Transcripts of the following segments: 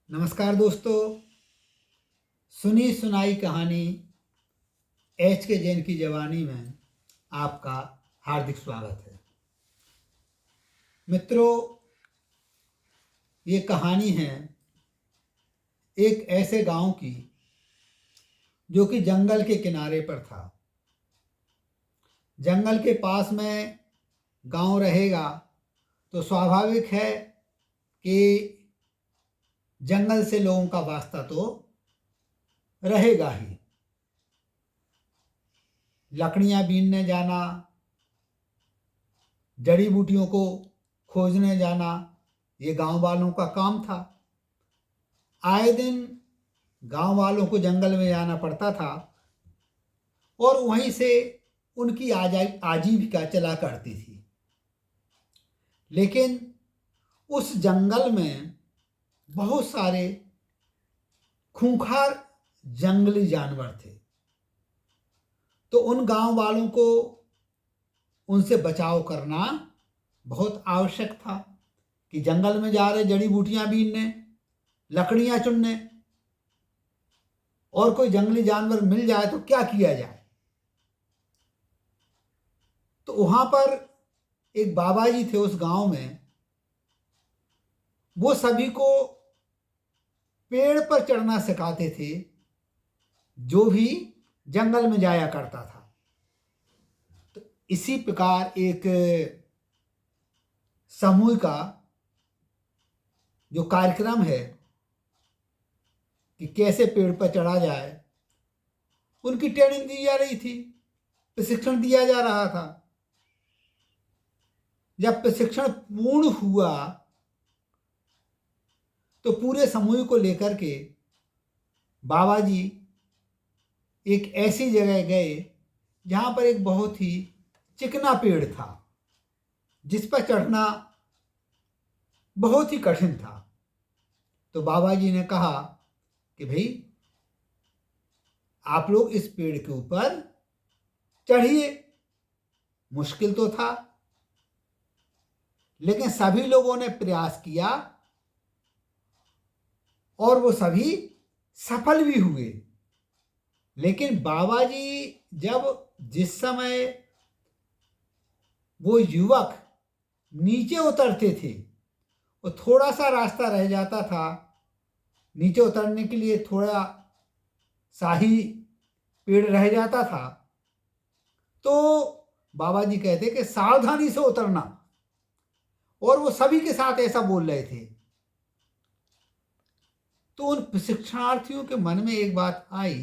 नमस्कार दोस्तों, सुनी सुनाई कहानी एच के जैन की जवानी में आपका हार्दिक स्वागत है। मित्रों, ये कहानी है एक ऐसे गांव की जो कि जंगल के किनारे पर था। जंगल के पास में गांव रहेगा तो स्वाभाविक है कि जंगल से लोगों का वास्ता तो रहेगा ही। लकड़ियां बीनने जाना, जड़ी बूटियों को खोजने जाना, ये गांव वालों का काम था। आए दिन गांव वालों को जंगल में जाना पड़ता था और वहीं से उनकी आजीविका चला करती थी। लेकिन उस जंगल में बहुत सारे खूंखार जंगली जानवर थे, तो उन गांव वालों को उनसे बचाव करना बहुत आवश्यक था कि जंगल में जा रहे जड़ी बूटियां बीनने, लकड़ियां चुनने, और कोई जंगली जानवर मिल जाए तो क्या किया जाए। तो वहां पर एक बाबा जी थे उस गांव में। वो सभी को पेड़ पर चढ़ना सिखाते थे जो भी जंगल में जाया करता था। तो इसी प्रकार एक समूह का जो कार्यक्रम है कि कैसे पेड़ पर चढ़ा जाए, उनकी ट्रेनिंग दी जा रही थी, प्रशिक्षण दिया जा रहा था। जब प्रशिक्षण पूर्ण हुआ तो पूरे समूह को लेकर के बाबा जी एक ऐसी जगह गए जहां पर एक बहुत ही चिकना पेड़ था जिस पर चढ़ना बहुत ही कठिन था। तो बाबा जी ने कहा कि भाई, आप लोग इस पेड़ के ऊपर चढ़िए। मुश्किल तो था, लेकिन सभी लोगों ने प्रयास किया और वो सभी सफल भी हुए। लेकिन बाबा जी जिस समय वो युवक नीचे उतरते थे, वो थोड़ा सा रास्ता रह जाता था, नीचे उतरने के लिए थोड़ा सा ही पेड़ रह जाता था, तो बाबा जी कहते कि सावधानी से उतरना, और वो सभी के साथ ऐसा बोल रहे थे। तो उन प्रशिक्षणार्थियों के मन में एक बात आई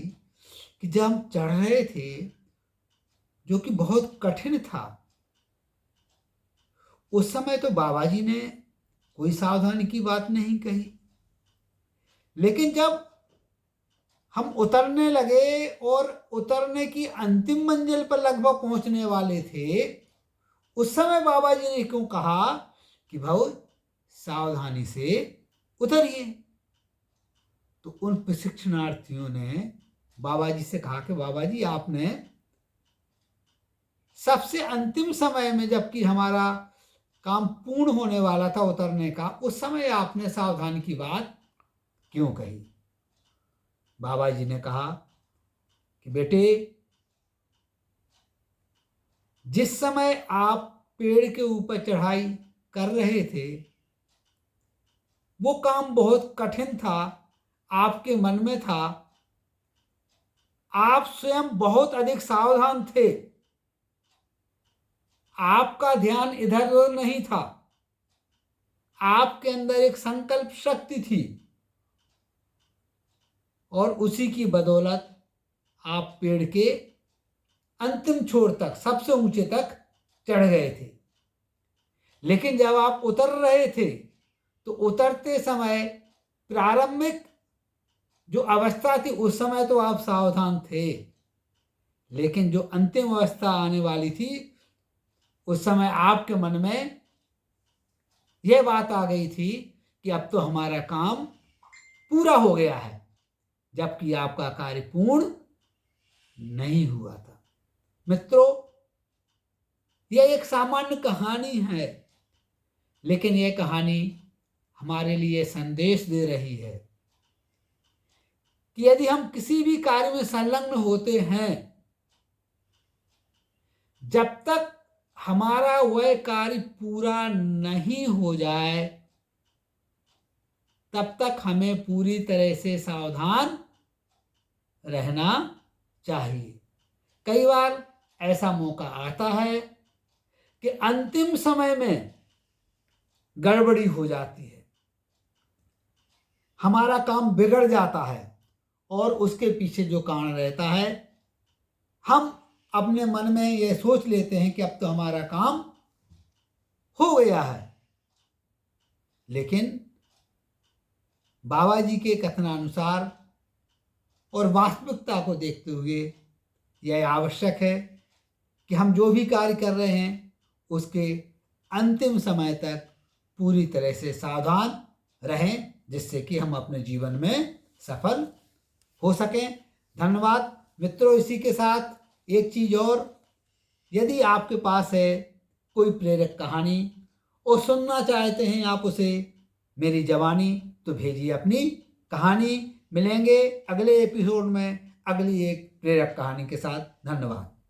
कि जब हम चढ़ रहे थे, जो कि बहुत कठिन था, उस समय तो बाबा जी ने कोई सावधानी की बात नहीं कही, लेकिन जब हम उतरने लगे और उतरने की अंतिम मंजिल पर लगभग पहुंचने वाले थे, उस समय बाबा जी ने क्यों कहा कि भाऊ सावधानी से उतरिए। तो उन प्रशिक्षणार्थियों ने बाबा जी से कहा कि बाबा जी, आपने सबसे अंतिम समय में, जबकि हमारा काम पूर्ण होने वाला था उतरने का, उस समय आपने सावधानी की बात क्यों कही। बाबा जी ने कहा कि बेटे, जिस समय आप पेड़ के ऊपर चढ़ाई कर रहे थे, वो काम बहुत कठिन था, आपके मन में था, आप स्वयं बहुत अधिक सावधान थे, आपका ध्यान इधर उधर नहीं था, आपके अंदर एक संकल्प शक्ति थी, और उसी की बदौलत आप पेड़ के अंतिम छोर तक, सबसे ऊंचे तक चढ़ गए थे। लेकिन जब आप उतर रहे थे तो उतरते समय प्रारंभिक जो अवस्था थी, उस समय तो आप सावधान थे, लेकिन जो अंतिम अवस्था आने वाली थी, उस समय आपके मन में यह बात आ गई थी कि अब तो हमारा काम पूरा हो गया है, जबकि आपका कार्य पूर्ण नहीं हुआ था। मित्रों, यह एक सामान्य कहानी है, लेकिन यह कहानी हमारे लिए संदेश दे रही है कि यदि हम किसी भी कार्य में संलग्न होते हैं, जब तक हमारा वह कार्य पूरा नहीं हो जाए तब तक हमें पूरी तरह से सावधान रहना चाहिए। कई बार ऐसा मौका आता है कि अंतिम समय में गड़बड़ी हो जाती है, हमारा काम बिगड़ जाता है और उसके पीछे जो कारण रहता है, हम अपने मन में ये सोच लेते हैं कि अब तो हमारा काम हो गया है। लेकिन बाबा जी के कथनानुसार और वास्तविकता को देखते हुए यह आवश्यक है कि हम जो भी कार्य कर रहे हैं उसके अंतिम समय तक पूरी तरह से सावधान रहें, जिससे कि हम अपने जीवन में सफल हो सकें। धन्यवाद मित्रों। इसी के साथ एक चीज़ और, यदि आपके पास है कोई प्रेरक कहानी और सुनना चाहते हैं आप उसे मेरी ज़बानी, तो भेजिए अपनी कहानी। मिलेंगे अगले एपिसोड में अगली एक प्रेरक कहानी के साथ। धन्यवाद।